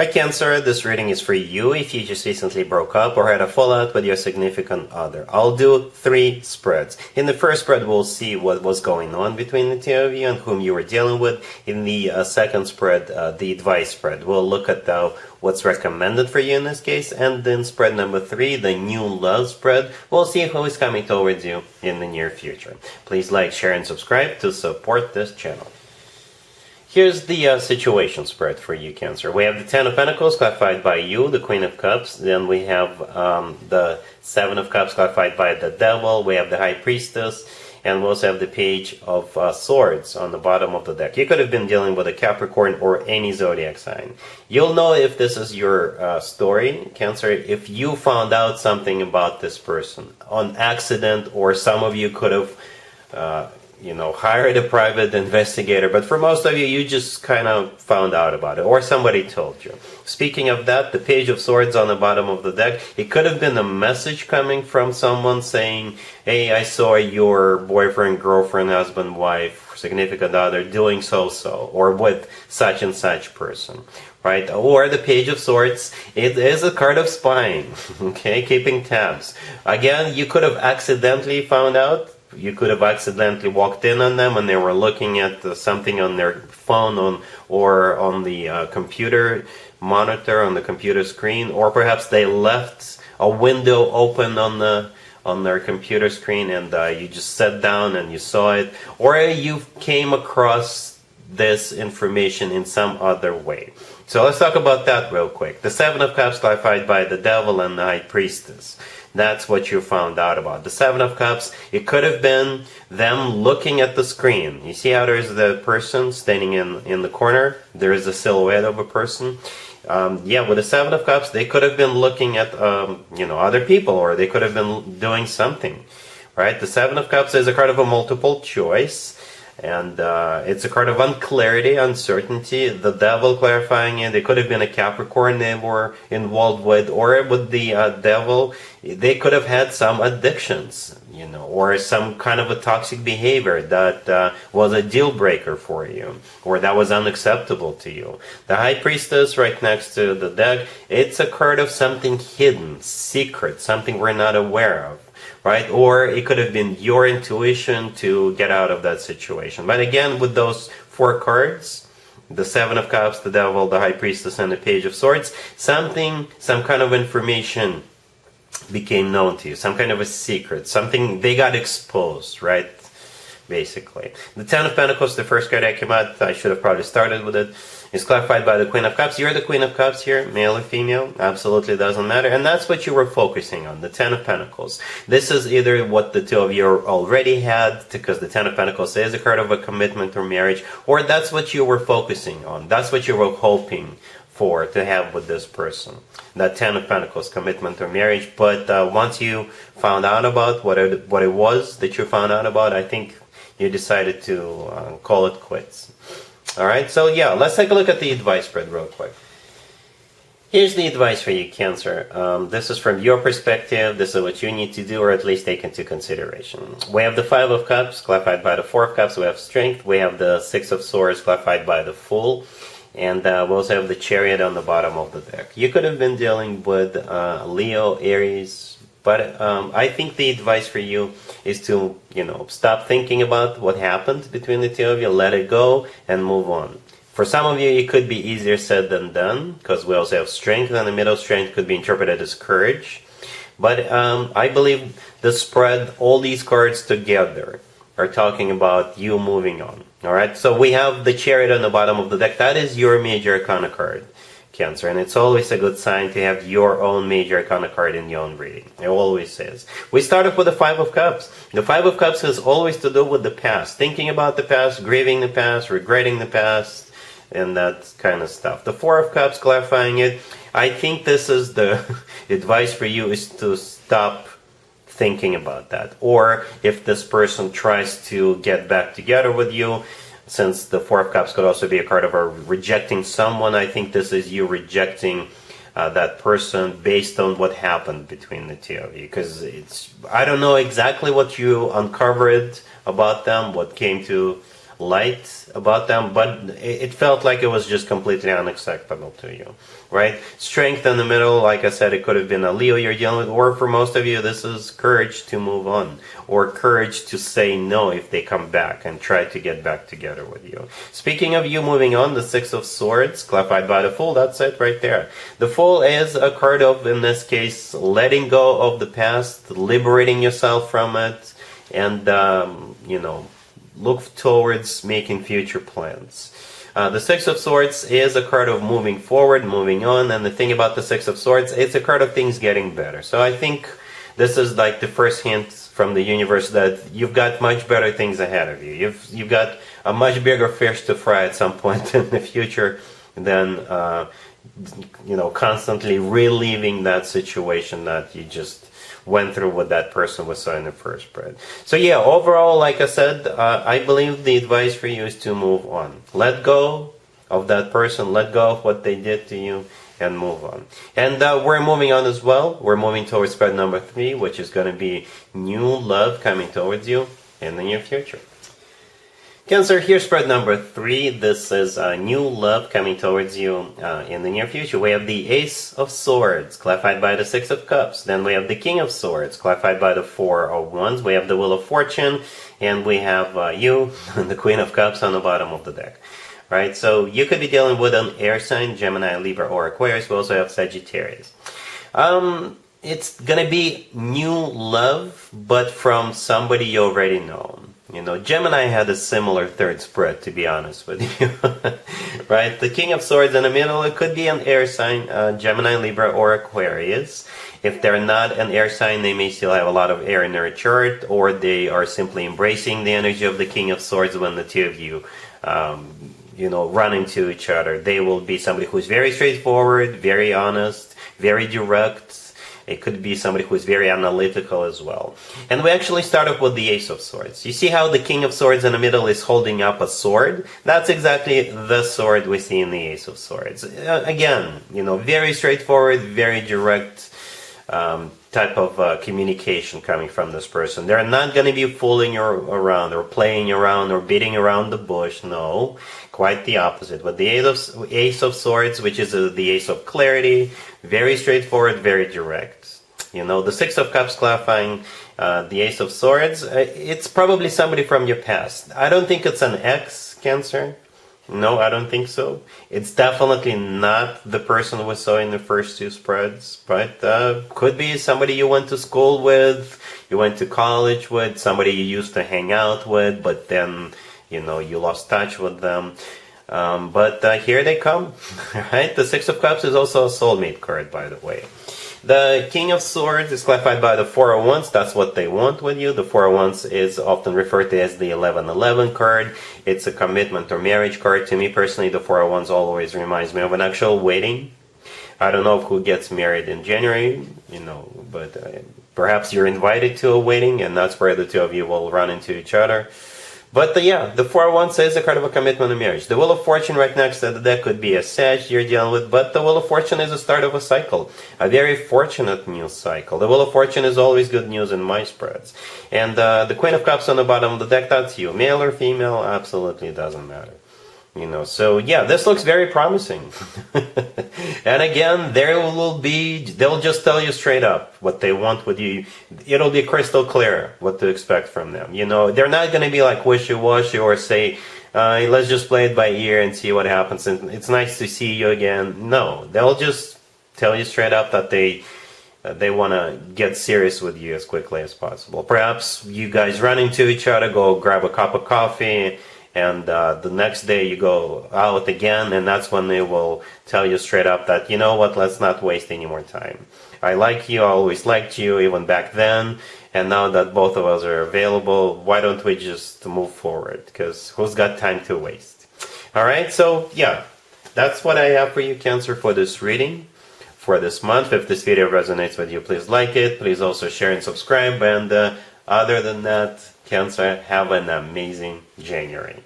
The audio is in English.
Hi Cancer, this reading is for you if you just recently broke up or had a fallout with your significant other. I'll do 3 spreads. In the first spread, we'll see what was going on between the two of you and whom you were dealing with. In the second spread, the advice spread, we'll look at what's recommended for you in this case. And then spread number 3, the new love spread, we'll see who is coming towards you in the near future. Please like, share, and subscribe to support this channel. Here's the situation spread for you, Cancer. We have the Ten of Pentacles clarified by you, the Queen of Cups. Then we have the Seven of Cups clarified by the Devil. We have the High Priestess. And we also have the Page of Swords on the bottom of the deck. You could have been dealing with a Capricorn or any zodiac sign. You'll know if this is your story, Cancer, if you found out something about this person on accident, or some of you could have hired a private investigator, but for most of you, you just kind of found out about it, or somebody told you. Speaking of that, the Page of Swords on the bottom of the deck, it could have been a message coming from someone saying, hey, I saw your boyfriend, girlfriend, husband, wife, significant other doing so-so, or with such and such person, right? Or the Page of Swords, it is a card of spying, okay, keeping tabs. Again, you could have accidentally found out. You could have accidentally walked in on them and they were looking at something on their phone or on the computer monitor, on the computer screen, or perhaps they left a window open on their computer screen and you just sat down and you saw it, or you came across this information in some other way. So let's talk about that real quick. The Seven of Cups clarified by the Devil and the High Priestess. That's what you found out about. The Seven of Cups, it could have been them looking at the screen. You see how there's the person standing in the corner? There is a silhouette of a person. With the Seven of Cups, they could have been looking at other people, or they could have been doing something, right? The Seven of Cups is a card of a multiple choice. And it's a card of unclarity, uncertainty. The Devil clarifying it. It could have been a Capricorn they were involved with, or with the Devil, they could have had some addictions, or some kind of a toxic behavior that was a deal breaker for you, or that was unacceptable to you. The High Priestess right next to the deck, it's a card of something hidden, secret, something we're not aware of. Right? Or it could have been your intuition to get out of that situation. But again, with those 4 cards, the Seven of Cups, the Devil, the High Priestess, and the Page of Swords, some kind of information became known to you, some kind of a secret, something, they got exposed, right? Basically. The Ten of Pentacles, the first card that came out, I should have probably started with it, is clarified by the Queen of Cups. You're the Queen of Cups here, male or female, absolutely doesn't matter. And that's what you were focusing on, the Ten of Pentacles. This is either what the two of you already had, because the Ten of Pentacles is a card of a commitment or marriage, or that's what you were focusing on. That's what you were hoping for to have with this person. That Ten of Pentacles, commitment or marriage. But once you found out about what it was that you found out about, I think you decided to call it quits. Alright, so let's take a look at the advice spread real quick. Here's the advice for you, Cancer. This is from your perspective. This is what you need to do, or at least take into consideration. We have the Five of Cups, clarified by the Four of Cups. We have Strength. We have the Six of Swords, clarified by the Fool. And we also have the Chariot on the bottom of the deck. You could have been dealing with Leo, Aries, but I think the advice for you is to, stop thinking about what happened between the two of you, let it go, and move on. For some of you, it could be easier said than done, because we also have Strength, and the middle Strength could be interpreted as courage. But I believe the spread, all these cards together, are talking about you moving on. Alright, so we have the Chariot on the bottom of the deck. That is your major arcana card, Cancer, and it's always a good sign to have your own major arcana card in your own reading. It always is. We start off with the Five of Cups. The Five of Cups has always to do with the past, thinking about the past, grieving the past, regretting the past, and that kind of stuff. The Four of Cups, clarifying it. I think this is the advice for you, is to stop thinking about that. Or if this person tries to get back together with you, since the Four of Cups could also be a card of rejecting someone, I think this is you rejecting that person based on what happened between the two of you. Because I don't know exactly what you uncovered about them, what came to liked about them, but it felt like it was just completely unacceptable to you, right? Strength in the middle, like I said, it could have been a Leo you're dealing with, or for most of you, this is courage to move on, or courage to say no if they come back and try to get back together with you. Speaking of you moving on, the Six of Swords, clarified by the Fool, that's it right there. The Fool is a card of, in this case, letting go of the past, liberating yourself from it, and, look towards making future plans. The Six of Swords is a card of moving forward, moving on, and the thing about the Six of Swords, it's a card of things getting better. So I think this is like the first hint from the universe that you've got much better things ahead of you. You've got a much bigger fish to fry at some point in the future than constantly reliving that situation that you just went through with that person we saw in the first spread. So yeah, overall, like I said, I believe the advice for you is to move on. Let go of that person, let go of what they did to you, and move on. And we're moving on as well. We're moving towards spread number 3, which is going to be new love coming towards you in the near future. Cancer, here's spread number 3. This is new love coming towards you in the near future. We have the Ace of Swords, clarified by the Six of Cups. Then we have the King of Swords, clarified by the Four of Wands. We have the Wheel of Fortune, and we have you, the Queen of Cups, on the bottom of the deck. Right, so you could be dealing with an air sign, Gemini, Libra, or Aquarius. We also have Sagittarius. It's gonna be new love, but from somebody you already know. Gemini had a similar third spread, to be honest with you. Right? The King of Swords in the middle, it could be an air sign, Gemini, Libra, or Aquarius. If they're not an air sign, they may still have a lot of air in their chart, or they are simply embracing the energy of the King of Swords when the two of you, run into each other. They will be somebody who's very straightforward, very honest, very direct. It could be somebody who is very analytical as well. And we actually start off with the Ace of Swords. You see how the King of Swords in the middle is holding up a sword? That's exactly the sword we see in the Ace of Swords. Again, very straightforward, very direct type of communication coming from this person. They're not going to be fooling you around or playing around or beating around the bush. No, quite the opposite. With the Ace of Swords, which is the Ace of Clarity, very straightforward, very direct. The Six of Cups clarifying the Ace of Swords, it's probably somebody from your past. I don't think it's an ex, Cancer. No, I don't think so. It's definitely not the person we saw in the first two spreads, but could be somebody you went to school with, you went to college with, somebody you used to hang out with, but then, you lost touch with them. But here they come, right? The Six of Cups is also a soulmate card, by the way. The King of Swords is clarified by the Four of Wands. That's what they want with you. The Four of Wands is often referred to as the 1111 card. It's a commitment or marriage card. To me personally, the Four of Wands always reminds me of an actual wedding. I don't know who gets married in January, but perhaps you're invited to a wedding, and that's where the two of you will run into each other. But the Four of Wands is a card of a commitment and marriage. The Wheel of Fortune right next to the deck could be a Sag you're dealing with, but the Wheel of Fortune is the start of a cycle, a very fortunate new cycle. The Wheel of Fortune is always good news in my spreads. And the Queen of Cups on the bottom of the deck, that's you. Male or female, absolutely doesn't matter. So yeah, this looks very promising. And again, they'll just tell you straight up what they want with you. It'll be crystal clear what to expect from them. They're not going to be like wishy-washy or say, let's just play it by ear and see what happens. And it's nice to see you again. No, they'll just tell you straight up that they want to get serious with you as quickly as possible. Perhaps you guys run into each other, go grab a cup of coffee, and the next day you go out again, and that's when they will tell you straight up that, let's not waste any more time. I like you, I always liked you, even back then, and now that both of us are available, why don't we just move forward? Because who's got time to waste? Alright, so yeah, that's what I have for you, Cancer, for this reading for this month. If this video resonates with you, please like it, please also share and subscribe, and other than that, Cancer, have an amazing January.